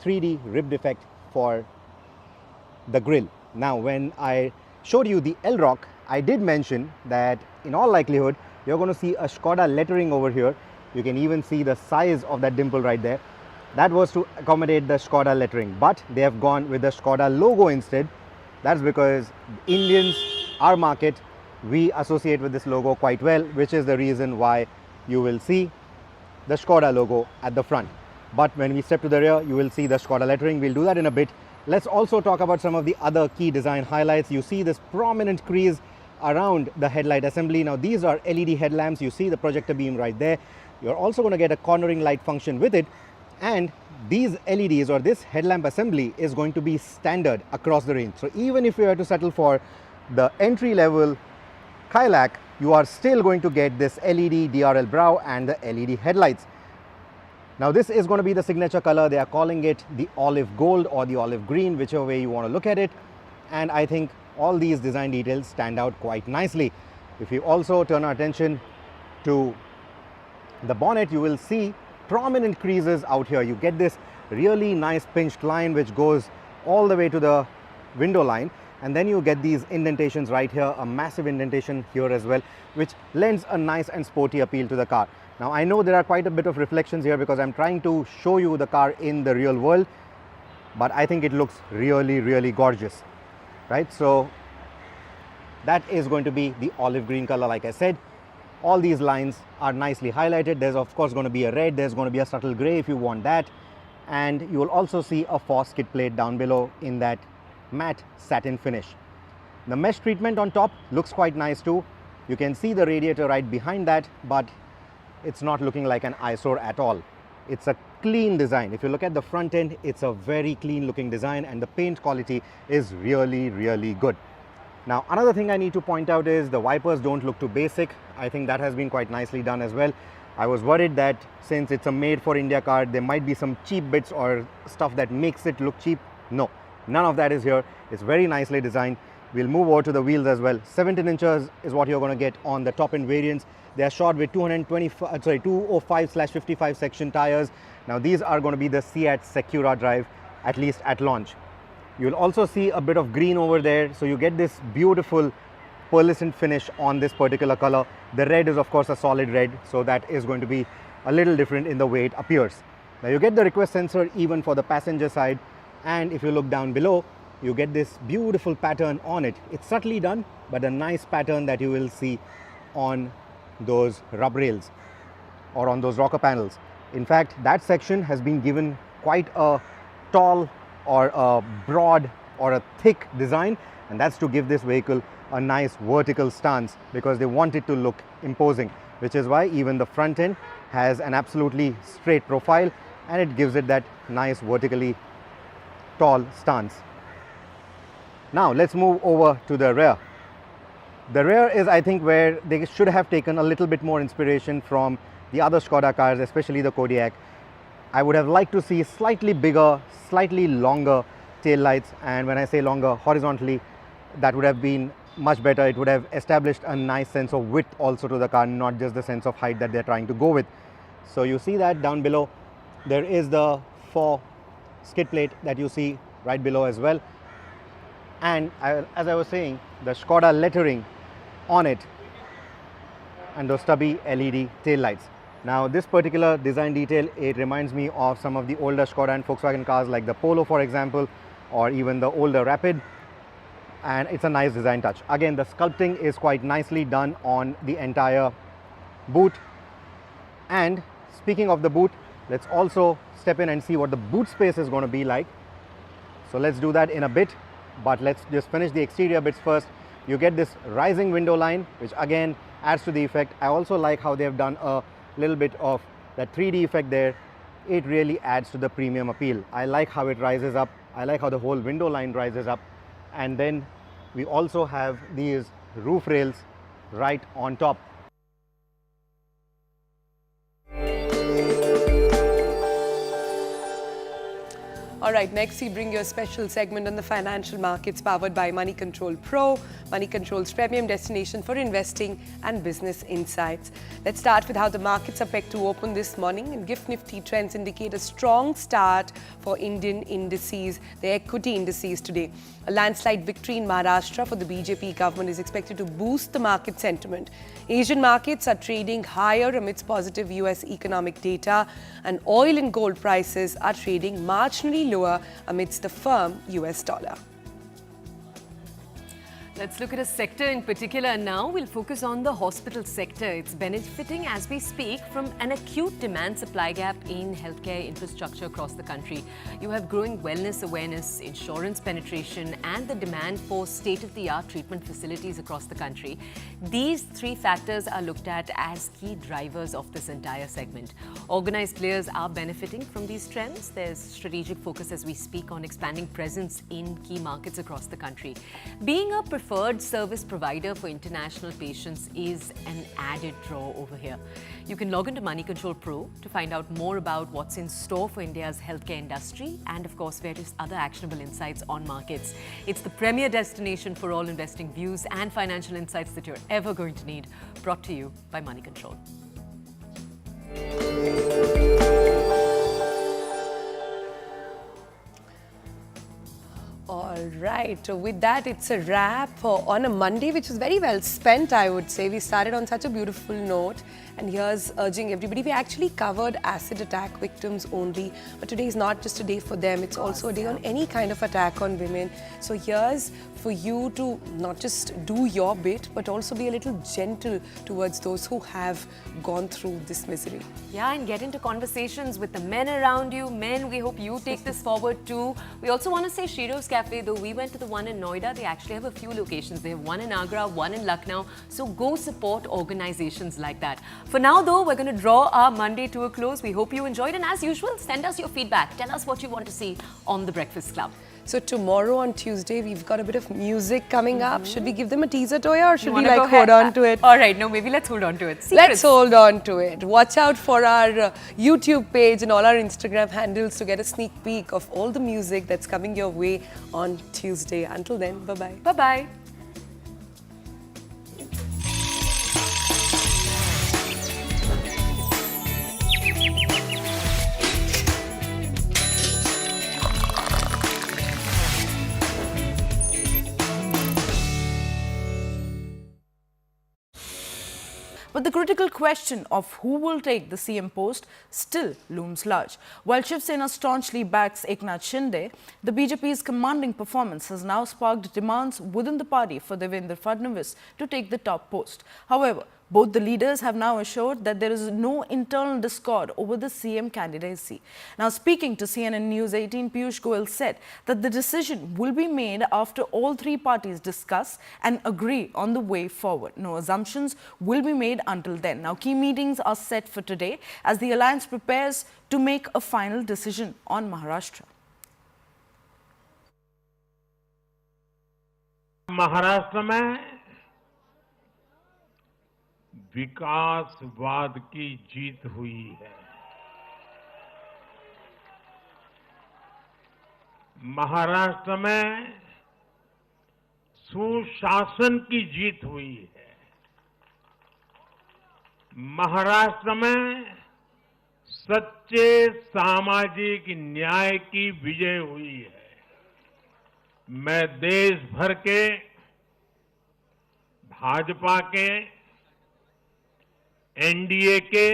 3D ribbed effect for the grille. Now, when I showed you the L-Rock, I did mention that in all likelihood, you're going to see a Skoda lettering over here. You can even see the size of that dimple right there. That was to accommodate the Skoda lettering, but they have gone with the Skoda logo instead. That's because Indians, our market, we associate with this logo quite well, which is the reason why you will see the Skoda logo at the front. But when we step to the rear, you will see the Skoda lettering. We'll do that in a bit. Let's also talk about some of the other key design highlights. You see this prominent crease around the headlight assembly. Now, these are LED headlamps. You see the projector beam right there. You're also going to get a cornering light function with it. And these LEDs or this headlamp assembly is going to be standard across the range. So even if you were to settle for the entry level Kylaq, you are still going to get this LED DRL brow and the LED headlights. Now, this is going to be the signature color. They are calling it the olive gold or the olive green, whichever way you want to look at it. And I think all these design details stand out quite nicely. If you also turn our attention to the bonnet, you will see prominent creases out here. You get this really nice pinched line which goes all the way to the window line, and then you get these indentations right here, a massive indentation here as well, which lends a nice and sporty appeal to the car. Now, I know there are quite a bit of reflections here because I'm trying to show you the car in the real world, but I think it looks really gorgeous, right? So that is going to be the olive green color. Like I said, all these lines are nicely highlighted. There's of course going to be a red, there's going to be a subtle gray if you want that, and you will also see a Foss skid plate down below in that matte satin finish. The mesh treatment on top looks quite nice too. You can see the radiator right behind that, but it's not looking like an eyesore at all. It's a clean design. If you look at the front end, it's a very clean looking design and the paint quality is really good. Now, another thing I need to point out is the wipers don't look too basic. I think that has been quite nicely done as well. I was worried that since it's a made for India car, there might be some cheap bits or stuff that makes it look cheap. No, none of that is here. It's very nicely designed. We'll move over to the wheels as well. 17 inches is what you're going to get on the top end variants. They are shod with 205/55 section tires. Now, these are going to be the Seat Secura drive, at least at launch. You'll also see a bit of green over there, so you get this beautiful pearlescent finish on this particular color. The red is of course a solid red, so that is going to be a little different in the way it appears. Now, you get the request sensor even for the passenger side, and if you look down below, you get this beautiful pattern on it. It's subtly done, but a nice pattern that you will see on those rub rails or on those rocker panels. In fact, that section has been given quite a tall or a broad or a thick design, and that's to give this vehicle a nice vertical stance because they want it to look imposing, which is why even the front end has an absolutely straight profile and it gives it that nice vertically tall stance. Now let's move over to the rear. The rear is, I think, where they should have taken a little bit more inspiration from the other Skoda cars, especially the Kodiaq. I would have liked to see slightly bigger, slightly longer tail lights, and when I say longer, horizontally, that would have been much better. It would have established a nice sense of width also to the car, not just the sense of height that they're trying to go with. So you see that down below, there is the 4 skid plate that you see right below as well. And as I was saying, the Skoda lettering on it and those stubby LED tail lights. Now this particular design detail, it reminds me of some of the older Skoda and Volkswagen cars like the Polo, for example, or even the older Rapid, and it's a nice design touch. Again, the sculpting is quite nicely done on the entire boot. And speaking of the boot, let's also step in and see what the boot space is going to be like. So let's do that in a bit, but let's just finish the exterior bits first. You get this rising window line, which again adds to the effect. I also like how they have done a little bit of that 3D effect there. It really adds to the premium appeal. I like how it rises up. I like how the whole window line rises up. And then we also have these roof rails right on top. All right, next we bring you a special segment on the financial markets powered by Money Control Pro, Money Control's premium destination for investing and business insights. Let's start with how the markets are pegged to open this morning, and GIFT Nifty trends indicate a strong start for Indian indices, the equity indices today. A landslide victory in Maharashtra for the BJP government is expected to boost the market sentiment. Asian markets are trading higher amidst positive US economic data, and oil and gold prices are trading marginally lower amidst the firm US dollar. Let's look at a sector in particular now. We'll focus on the hospital sector. It's benefiting as we speak from an acute demand-supply gap in healthcare infrastructure across the country. You have growing wellness awareness, insurance penetration, and the demand for state-of-the-art treatment facilities across the country. These 3 factors are looked at as key drivers of this entire segment. Organized players are benefiting from these trends. There's strategic focus as we speak on expanding presence in key markets across the country. Being a preferred service provider for international patients is an added draw over here. You can log into Money Control Pro to find out more about what's in store for India's healthcare industry and, of course, various other actionable insights on markets. It's the premier destination for all investing views and financial insights that you're ever going to need, brought to you by Money Control. All right, with that, it's a wrap on a Monday, which was very well spent, I would say. We started on such a beautiful note, and here's urging everybody. We actually covered acid attack victims only, but today is not just a day for them, it's also a day on any kind of attack on women. So here's for you to not just do your bit, but also be a little gentle towards those who have gone through this misery. Yeah, and get into conversations with the men around you. Men, we hope you take this forward too. We also want to say Sheroes Cafe, though we went to the one in Noida, they actually have a few locations. They have one in Agra, one in Lucknow. So go support organizations like that. For now, though, we're going to draw our Monday to a close. We hope you enjoyed, and as usual, send us your feedback. Tell us what you want to see on The Breakfast Club. So tomorrow on Tuesday, we've got a bit of music coming up. Should we give them a teaser, Toya, or should we like hold on to it? All right, no, maybe let's hold on to it. Let's hold on to it. Watch out for our YouTube page and all our Instagram handles to get a sneak peek of all the music that's coming your way on Tuesday. Until then, bye-bye. Bye-bye. But the critical question of who will take the CM post still looms large. While Shiv Sena staunchly backs Eknath Shinde, the BJP's commanding performance has now sparked demands within the party for Devendra Fadnavis to take the top post. However, both the leaders have now assured that there is no internal discord over the CM candidacy. Now, speaking to CNN News 18, Piyush Goyal said that the decision will be made after all 3 parties discuss and agree on the way forward. No assumptions will be made until then. Now, key meetings are set for today as the alliance prepares to make a final decision on Maharashtra. Maharashtra में विकासवाद की जीत हुई है। महाराष्ट्र में सुशासन की जीत हुई है। महाराष्ट्र में सच्चे सामाजिक न्याय की विजय हुई है। मैं देश भर के भाजपा के, एनडीए के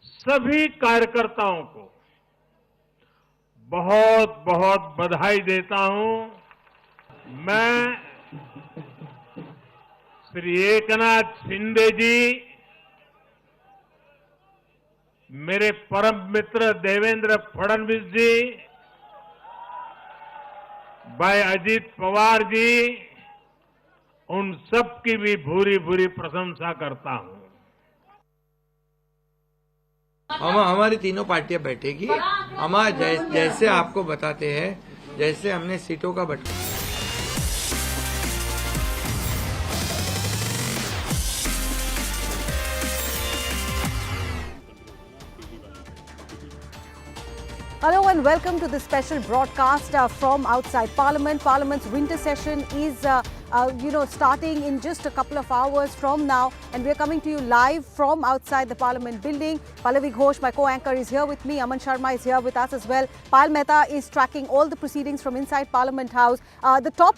सभी कार्यकर्ताओं को बहुत बहुत बधाई देता हूं। मैं श्री एकनाथ शिंदे जी, मेरे परम मित्र देवेंद्र फडणवीस जी, भाई अजित पवार जी, उन सब की भी भूरी भूरी प्रशंसा करता हूं। हमारी तीनों पार्टियां बैठेगी। जैसे आपको बताते हैं, जैसे हमने सीटों का बंटवारा। Hello and welcome to this special broadcast from outside Parliament. Parliament's winter session is starting in just a couple of hours from now, and we're coming to you live from outside the Parliament building. Pallavi Ghosh, my co-anchor, is here with me. Aman Sharma is here with us as well. Payal Mehta is tracking all the proceedings from inside Parliament House. The top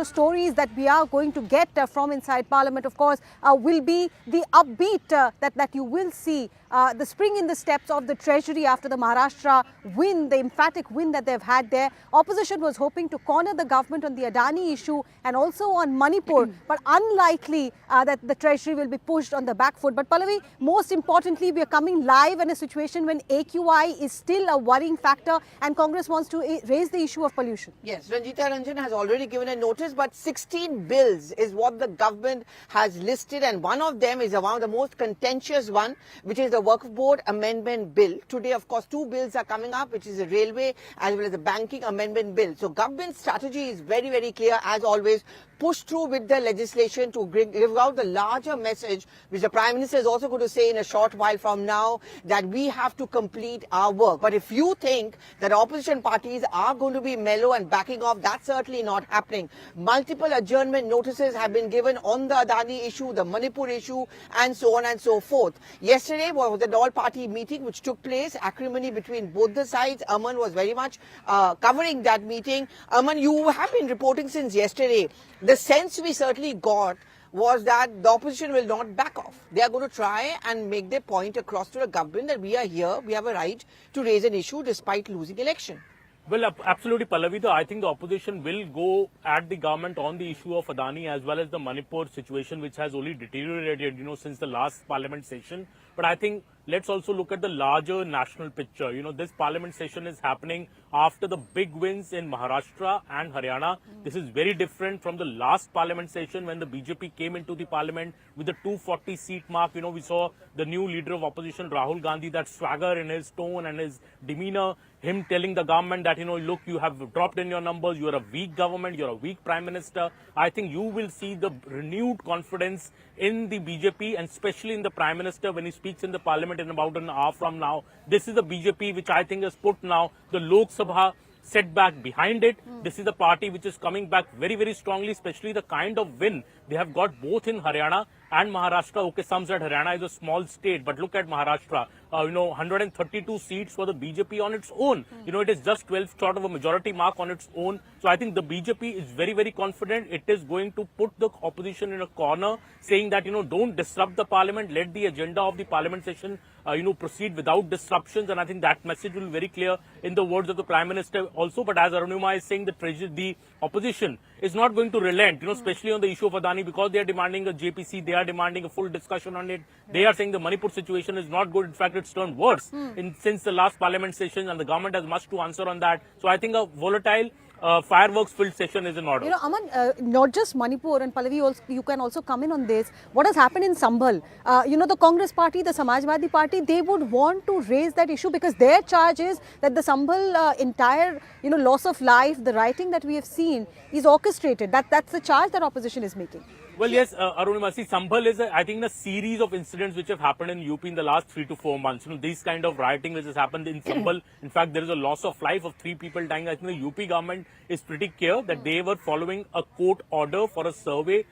stories that we are going to get from inside Parliament, of course, will be the upbeat that you will see. The spring in the steps of the Treasury after the Maharashtra win, the emphatic win that they've had there. Opposition was hoping to corner the government on the Adani issue and also on Manipur, but unlikely that the Treasury will be pushed on the back foot. But Pallavi, most importantly, we are coming live in a situation when AQI is still a worrying factor and Congress wants to raise the issue of pollution. Yes, Ranjita Ranjan has already given a notice, but 16 bills is what the government has listed, and one of them is one of the most contentious one, which is the Work Board Amendment Bill. Today, of course, two bills are coming up, which is the Railway as well as the Banking Amendment Bill. So, government strategy is very, very clear, as always. Push through with the legislation to give out the larger message, which the Prime Minister is also going to say in a short while from now, that we have to complete our work. But if you think that opposition parties are going to be mellow and backing off, that's certainly not happening. Multiple adjournment notices have been given on the Adani issue, the Manipur issue, and so on and so forth. Yesterday was an all-party meeting which took place, acrimony between both the sides. Aman was very much covering that meeting. Aman, you have been reporting since yesterday. The sense we certainly got was that the opposition will not back off. They are going to try and make their point across to the government that we are here, we have a right to raise an issue despite losing election. Well, absolutely, Pallavi. I think the opposition will go at the government on the issue of Adani as well as the Manipur situation, which has only deteriorated, since the last parliament session. But I think let's also look at the larger national picture. This parliament session is happening after the big wins in Maharashtra and Haryana. This is very different from the last parliament session when the BJP came into the parliament with the 240 seat mark. We saw the new leader of opposition, Rahul Gandhi, that swagger in his tone and his demeanor, him telling the government that, look, you have dropped in your numbers, you're a weak government, you're a weak prime minister. I think you will see the renewed confidence in the BJP and especially in the prime minister when he speaks in the parliament in about an hour from now. This is the BJP which I think has put now the Lok Sabha setback behind it. This is the party which is coming back very, very strongly, especially the kind of win they have got both in Haryana and Maharashtra. Okay, some said Haryana is a small state, but look at Maharashtra. 132 seats for the BJP on its own. It is just 12 short of a majority mark on its own. So I think the BJP is very, very confident. It is going to put the opposition in a corner, saying that, don't disrupt the parliament. Let the agenda of the parliament session, proceed without disruptions. And I think that message will be very clear in the words of the Prime Minister also. But as Arunima is saying, the opposition is not going to relent, especially on the issue of Adani, because they are demanding a JPC, they are demanding a full discussion on it. They are saying the Manipur situation is not good. In fact, it's turned worse since the last parliament session, and the government has much to answer on that. So I think a volatile fireworks filled session is in order. You know, Aman, not just Manipur and Pallavi, also, you can also come in on this. What has happened in Sambhal? You know, the Congress party, the Samajwadi party, they would want to raise that issue because their charge is that the Sambhal entire, you know, loss of life, the rioting that we have seen is orchestrated. That's the charge that opposition is making. Well, yes, Arunima, see, Sambhal is, I think, a series of incidents which have happened in UP in the last 3 to 4 months. You know, this kind of rioting which has happened in Sambhal. In fact, there is a loss of life of 3 people dying. I think the UP government is pretty clear that they were following a court order for a survey